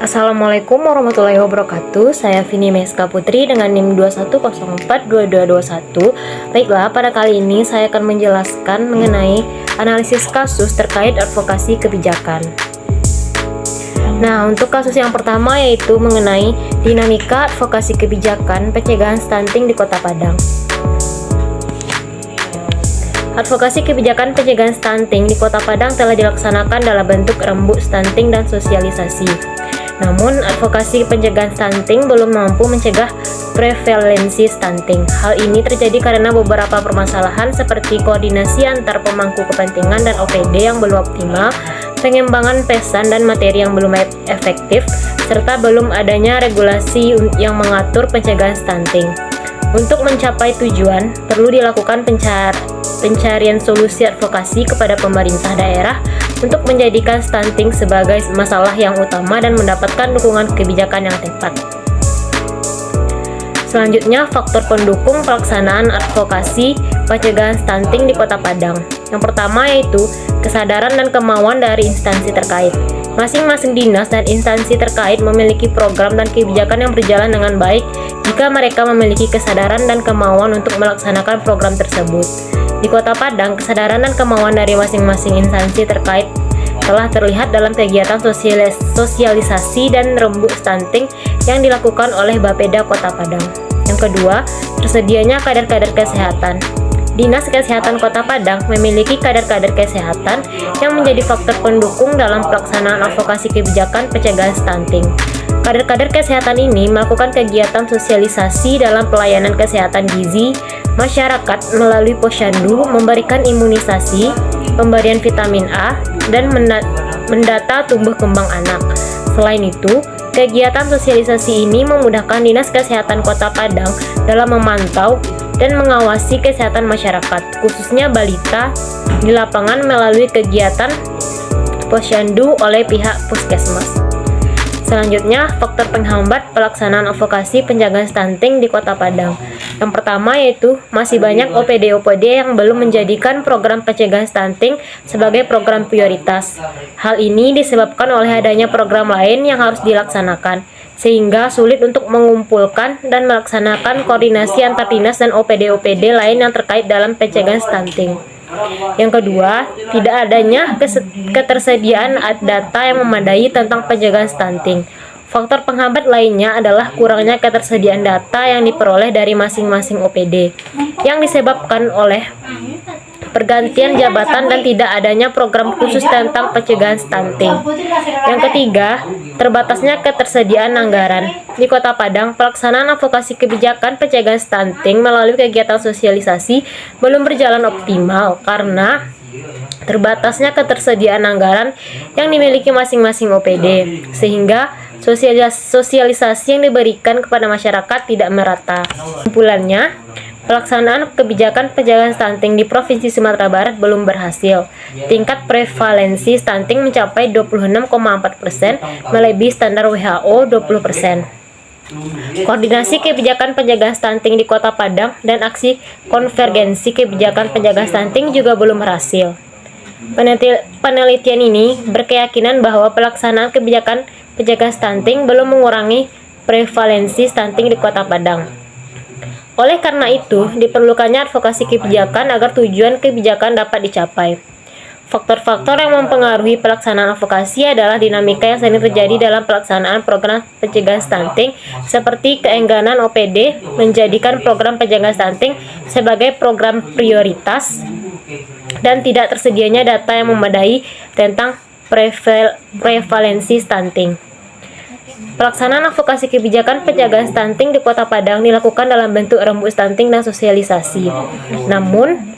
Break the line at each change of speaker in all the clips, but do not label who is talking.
Assalamualaikum warahmatullahi wabarakatuh. Saya Vini Meska Putri dengan NIM 21042221. Baiklah, pada kali ini saya akan menjelaskan mengenai analisis kasus terkait advokasi kebijakan. Nah, untuk kasus yang pertama yaitu mengenai dinamika advokasi kebijakan pencegahan stunting di Kota Padang. Advokasi kebijakan pencegahan stunting di Kota Padang telah dilaksanakan dalam bentuk rembuk stunting dan sosialisasi. Namun, advokasi pencegahan stunting belum mampu mencegah prevalensi stunting. Hal ini terjadi karena beberapa permasalahan seperti koordinasi antar pemangku kepentingan dan OPD yang belum optimal, pengembangan pesan dan materi yang belum efektif, serta belum adanya regulasi yang mengatur pencegahan stunting. Untuk mencapai tujuan, perlu dilakukan pencarian solusi advokasi kepada pemerintah daerah untuk menjadikan stunting sebagai masalah yang utama dan mendapatkan dukungan kebijakan yang tepat. Selanjutnya, faktor pendukung pelaksanaan advokasi pencegahan stunting di Kota Padang. Yang pertama yaitu kesadaran dan kemauan dari instansi terkait. Masing-masing dinas dan instansi terkait memiliki program dan kebijakan yang berjalan dengan baik jika mereka memiliki kesadaran dan kemauan untuk melaksanakan program tersebut. Di Kota Padang, kesadaran dan kemauan dari masing-masing instansi terkait telah terlihat dalam kegiatan sosialisasi dan rembuk stunting yang dilakukan oleh Bapeda Kota Padang. Yang kedua, tersedianya kader-kader kesehatan. Dinas Kesehatan Kota Padang memiliki kader-kader kesehatan yang menjadi faktor pendukung dalam pelaksanaan advokasi kebijakan pencegahan stunting. Kader-kader kesehatan ini melakukan kegiatan sosialisasi dalam pelayanan kesehatan gizi masyarakat melalui posyandu, memberikan imunisasi, pemberian vitamin A, dan mendata tumbuh kembang anak. Selain itu, kegiatan sosialisasi ini memudahkan Dinas Kesehatan Kota Padang dalam memantau dan mengawasi kesehatan masyarakat, khususnya balita, di lapangan melalui kegiatan posyandu oleh pihak puskesmas. Selanjutnya, faktor penghambat pelaksanaan advokasi pencegahan stunting di Kota Padang. Yang pertama yaitu masih banyak OPD-OPD yang belum menjadikan program pencegahan stunting sebagai program prioritas. Hal ini disebabkan oleh adanya program lain yang harus dilaksanakan, sehingga sulit untuk mengumpulkan dan melaksanakan koordinasi antar dinas dan OPD-OPD lain yang terkait dalam pencegahan stunting. Yang kedua, tidak adanya ketersediaan data yang memadai tentang pencegahan stunting. Faktor penghambat lainnya adalah kurangnya ketersediaan data yang diperoleh dari masing-masing OPD, yang disebabkan oleh pergantian jabatan dan tidak adanya program khusus tentang pencegahan stunting. Yang ketiga, terbatasnya ketersediaan anggaran. Di Kota Padang, pelaksanaan advokasi kebijakan pencegahan stunting melalui kegiatan sosialisasi belum berjalan optimal karena terbatasnya ketersediaan anggaran yang dimiliki masing-masing OPD, sehingga sosialisasi yang diberikan kepada masyarakat tidak merata. Kesimpulannya, pelaksanaan kebijakan pencegahan stunting di Provinsi Sumatera Barat belum berhasil. Tingkat prevalensi stunting mencapai 26,4%, melebihi standar WHO 20%. Koordinasi kebijakan pencegahan stunting di Kota Padang dan aksi konvergensi kebijakan pencegahan stunting juga belum berhasil. Penelitian ini berkeyakinan bahwa pelaksanaan kebijakan pencegahan stunting belum mengurangi prevalensi stunting di Kota Padang. Oleh karena itu, diperlukannya advokasi kebijakan agar tujuan kebijakan dapat dicapai. Faktor-faktor yang mempengaruhi pelaksanaan advokasi adalah dinamika yang sering terjadi dalam pelaksanaan program pencegahan stunting, seperti keengganan OPD menjadikan program pencegahan stunting sebagai program prioritas dan tidak tersedianya data yang memadai tentang prevalensi stunting. Pelaksanaan advokasi kebijakan pencegahan stunting di Kota Padang dilakukan dalam bentuk rembuk stunting dan sosialisasi. Namun,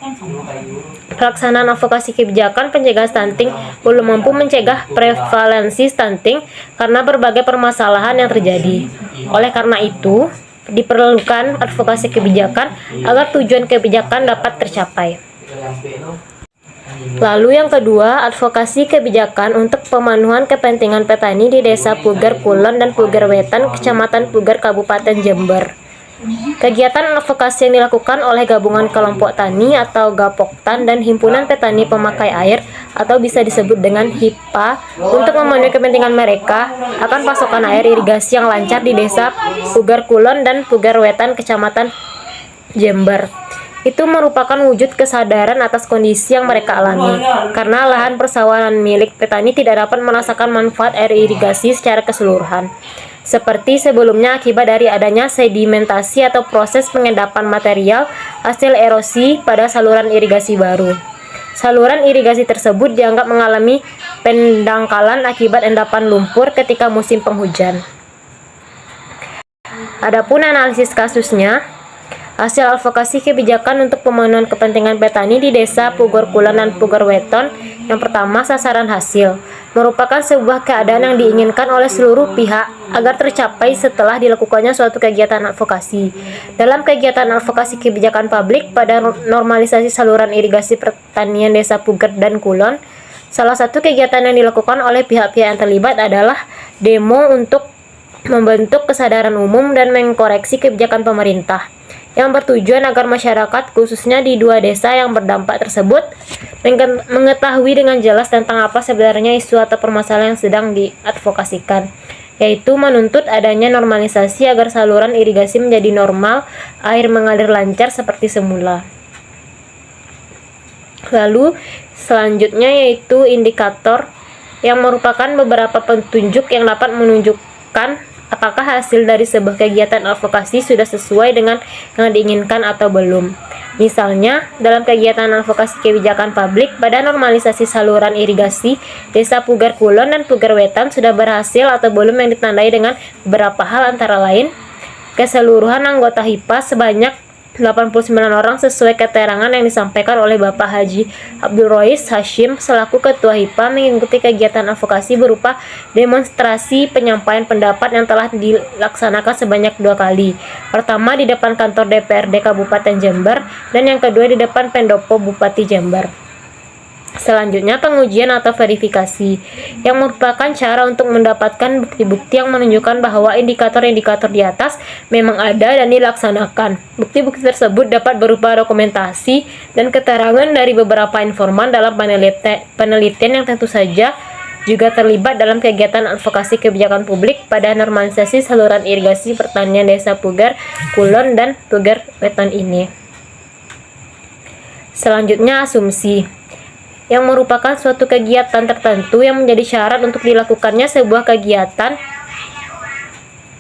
pelaksanaan advokasi kebijakan pencegahan stunting belum mampu mencegah prevalensi stunting karena berbagai permasalahan yang terjadi. Oleh karena itu, diperlukan advokasi kebijakan agar tujuan kebijakan dapat tercapai. Lalu yang kedua, advokasi kebijakan untuk pemenuhan kepentingan petani di Desa Puger Kulon dan Puger Wetan, Kecamatan Puger, Kabupaten Jember. Kegiatan advokasi yang dilakukan oleh gabungan kelompok tani atau Gapoktan dan himpunan petani pemakai air atau bisa disebut dengan HIPA untuk memenuhi kepentingan mereka akan pasokan air irigasi yang lancar di desa Pugar Kulon dan Pugar Wetan, Kecamatan Jember. Itu merupakan wujud kesadaran atas kondisi yang mereka alami, karena lahan persawahan milik petani tidak dapat merasakan manfaat air irigasi secara keseluruhan. Seperti sebelumnya akibat dari adanya sedimentasi atau proses pengendapan material hasil erosi pada saluran irigasi baru. Saluran irigasi tersebut dianggap mengalami pendangkalan akibat endapan lumpur ketika musim penghujan. Adapun analisis kasusnya, hasil advokasi kebijakan untuk pemenuhan kepentingan petani di desa Pugar Kulon dan Pugar Wetan. Yang pertama, sasaran hasil merupakan sebuah keadaan yang diinginkan oleh seluruh pihak agar tercapai setelah dilakukannya suatu kegiatan advokasi. Dalam kegiatan advokasi kebijakan publik pada normalisasi saluran irigasi pertanian desa Pugar dan Kulon, salah satu kegiatan yang dilakukan oleh pihak-pihak yang terlibat adalah demo untuk membentuk kesadaran umum dan mengkoreksi kebijakan pemerintah yang bertujuan agar masyarakat khususnya di dua desa yang berdampak tersebut mengetahui dengan jelas tentang apa sebenarnya isu atau permasalahan yang sedang diadvokasikan, yaitu menuntut adanya normalisasi agar saluran irigasi menjadi normal, air mengalir lancar seperti semula. Lalu selanjutnya yaitu indikator yang merupakan beberapa petunjuk yang dapat menunjukkan apakah hasil dari sebuah kegiatan advokasi sudah sesuai dengan yang diinginkan atau belum. Misalnya, dalam kegiatan advokasi kebijakan publik pada normalisasi saluran irigasi desa Pugar Kulon dan Pugar Wetan sudah berhasil atau belum yang ditandai dengan beberapa hal antara lain, keseluruhan anggota HIPA sebanyak 89 orang sesuai keterangan yang disampaikan oleh Bapak Haji Abdul Rois Hashim selaku Ketua HIPA mengikuti kegiatan advokasi berupa demonstrasi penyampaian pendapat yang telah dilaksanakan sebanyak 2 kali. Pertama di depan kantor DPRD Kabupaten Jember dan yang kedua di depan Pendopo Bupati Jember. Selanjutnya pengujian atau verifikasi yang merupakan cara untuk mendapatkan bukti-bukti yang menunjukkan bahwa indikator-indikator di atas memang ada dan dilaksanakan. Bukti-bukti tersebut dapat berupa dokumentasi dan keterangan dari beberapa informan dalam penelitian yang tentu saja juga terlibat dalam kegiatan advokasi kebijakan publik pada normalisasi saluran irigasi pertanian desa Pugar Kulon dan Pugar Wetan ini. Selanjutnya asumsi yang merupakan suatu kegiatan tertentu yang menjadi syarat untuk dilakukannya sebuah kegiatan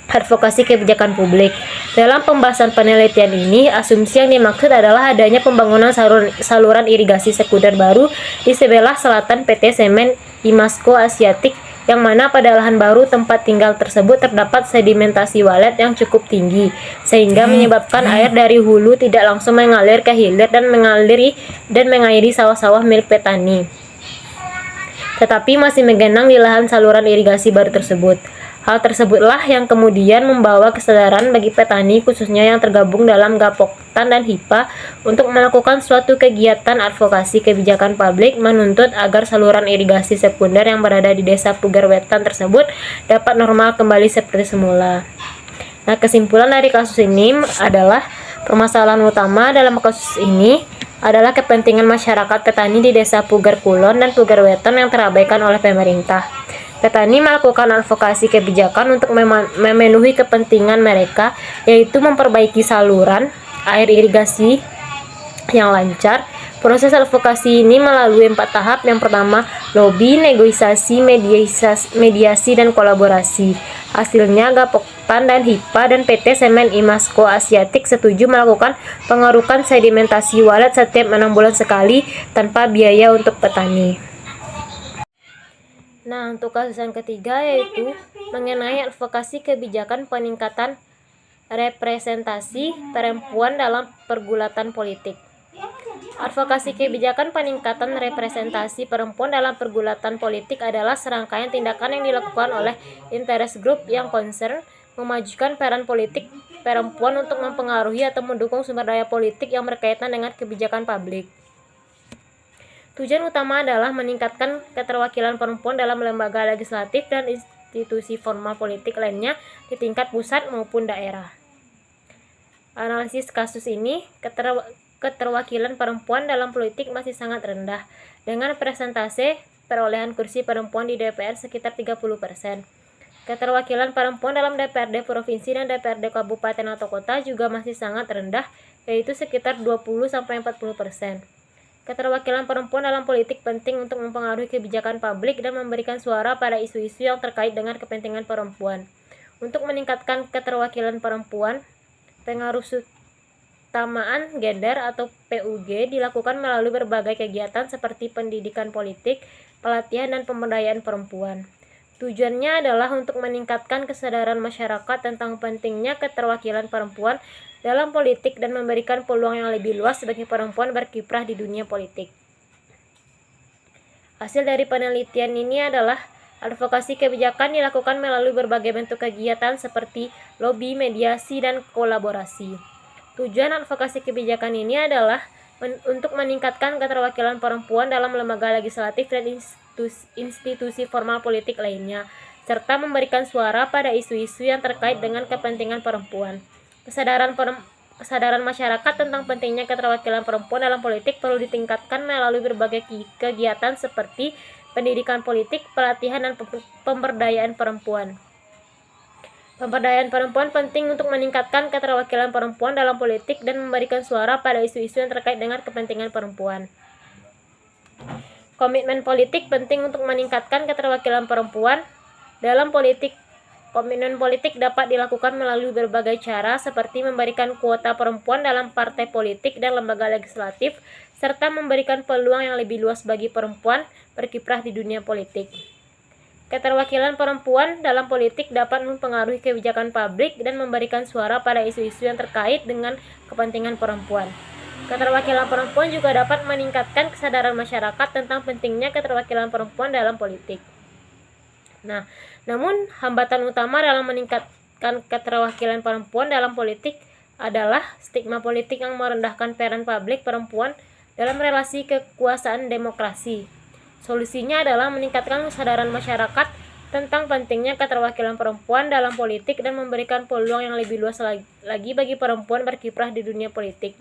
advokasi kebijakan publik. Dalam pembahasan penelitian ini, asumsi yang dimaksud adalah adanya pembangunan saluran irigasi sekunder baru di sebelah selatan PT Semen Imasco Asiatik, yang mana pada lahan baru tempat tinggal tersebut terdapat sedimentasi walet yang cukup tinggi, sehingga menyebabkan air dari hulu tidak langsung mengalir ke hilir dan mengairi sawah-sawah milik petani, tetapi masih menggenang di lahan saluran irigasi baru tersebut. Hal tersebutlah yang kemudian membawa kesadaran bagi petani khususnya yang tergabung dalam Gapoktan dan HIPA untuk melakukan suatu kegiatan advokasi kebijakan publik menuntut agar saluran irigasi sekunder yang berada di desa Pugar Wetan tersebut dapat normal kembali seperti semula. Nah, kesimpulan dari kasus ini adalah permasalahan utama dalam kasus ini adalah kepentingan masyarakat petani di desa Pugar Kulon dan Pugar Wetan yang terabaikan oleh pemerintah. Petani melakukan advokasi kebijakan untuk memenuhi kepentingan mereka, yaitu memperbaiki saluran air irigasi yang lancar. Proses advokasi ini melalui 4 tahap. Yang pertama, lobi, negosiasi, mediasi, dan kolaborasi. Hasilnya, Gapoktan dan HIPA dan PT Semen Imasco Asiatik setuju melakukan pengerukan sedimentasi walet setiap 6 bulan sekali tanpa biaya untuk petani. Nah, untuk kasus yang ketiga yaitu mengenai advokasi kebijakan peningkatan representasi perempuan dalam pergulatan politik. Advokasi kebijakan peningkatan representasi perempuan dalam pergulatan politik adalah serangkaian tindakan yang dilakukan oleh interest group yang concern memajukan peran politik perempuan untuk mempengaruhi atau mendukung sumber daya politik yang berkaitan dengan kebijakan publik. Tujuan utama adalah meningkatkan keterwakilan perempuan dalam lembaga legislatif dan institusi formal politik lainnya di tingkat pusat maupun daerah. analisis kasus ini, keterwakilan perempuan dalam politik masih sangat rendah, dengan persentase perolehan kursi perempuan di DPR sekitar 30%. Keterwakilan perempuan dalam DPRD provinsi dan DPRD kabupaten atau kota juga masih sangat rendah, yaitu sekitar 20-40%. Keterwakilan perempuan dalam politik penting untuk mempengaruhi kebijakan publik dan memberikan suara pada isu-isu yang terkait dengan kepentingan perempuan. Untuk meningkatkan keterwakilan perempuan, pengaruh utamaan gender atau PUG dilakukan melalui berbagai kegiatan seperti pendidikan politik, pelatihan, dan pemberdayaan perempuan. Tujuannya adalah untuk meningkatkan kesadaran masyarakat tentang pentingnya keterwakilan perempuan dalam politik dan memberikan peluang yang lebih luas bagi perempuan berkiprah di dunia politik. Hasil dari penelitian ini adalah advokasi kebijakan dilakukan melalui berbagai bentuk kegiatan seperti lobi, mediasi, dan kolaborasi. Tujuan advokasi kebijakan ini adalah untuk meningkatkan keterwakilan perempuan dalam lembaga legislatif dan institusi formal politik lainnya, serta memberikan suara pada isu-isu yang terkait dengan kepentingan perempuan. Kesadaran masyarakat tentang pentingnya keterwakilan perempuan dalam politik perlu ditingkatkan melalui berbagai kegiatan seperti pendidikan politik, pelatihan, dan pemberdayaan perempuan. Pemberdayaan perempuan penting untuk meningkatkan keterwakilan perempuan dalam politik dan memberikan suara pada isu-isu yang terkait dengan kepentingan perempuan. Komitmen politik penting untuk meningkatkan keterwakilan perempuan dalam politik. Komitmen politik dapat dilakukan melalui berbagai cara seperti memberikan kuota perempuan dalam partai politik dan lembaga legislatif, serta memberikan peluang yang lebih luas bagi perempuan berkiprah di dunia politik. Keterwakilan perempuan dalam politik dapat mempengaruhi kebijakan publik dan memberikan suara pada isu-isu yang terkait dengan kepentingan perempuan. Keterwakilan perempuan juga dapat meningkatkan kesadaran masyarakat tentang pentingnya keterwakilan perempuan dalam politik. Namun hambatan utama dalam meningkatkan keterwakilan perempuan dalam politik adalah stigma politik yang merendahkan peran publik perempuan dalam relasi kekuasaan demokrasi. Solusinya adalah meningkatkan kesadaran masyarakat tentang pentingnya keterwakilan perempuan dalam politik dan memberikan peluang yang lebih luas lagi bagi perempuan berkiprah di dunia politik.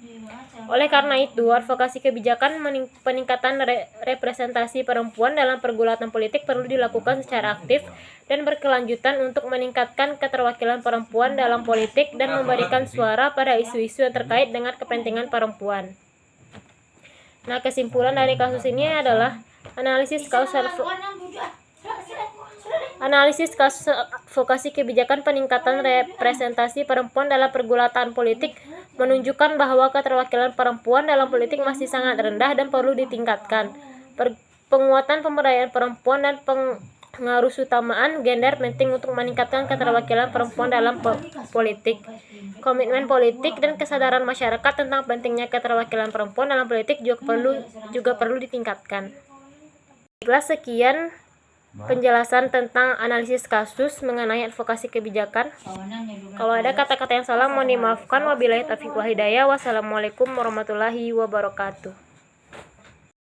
Oleh karena itu, advokasi kebijakan peningkatan representasi perempuan dalam pergulatan politik perlu dilakukan secara aktif dan berkelanjutan untuk meningkatkan keterwakilan perempuan dalam politik dan memberikan suara pada isu-isu yang terkait dengan kepentingan perempuan. Kesimpulan dari kasus ini adalah analisis kasus advokasi kebijakan peningkatan representasi perempuan dalam pergulatan politik menunjukkan bahwa keterwakilan perempuan dalam politik masih sangat rendah dan perlu ditingkatkan. Penguatan pemberdayaan perempuan dan pengaruh utamaan gender penting untuk meningkatkan keterwakilan perempuan dalam politik. Komitmen politik dan kesadaran masyarakat tentang pentingnya keterwakilan perempuan dalam politik juga perlu ditingkatkan. Baiklah, sekian penjelasan tentang analisis kasus mengenai advokasi kebijakan. Kalau ada kata-kata yang salah mohon dimaafkan. Wabillahi taufiq wal hidayah. Wassalamualaikum warahmatullahi wabarakatuh.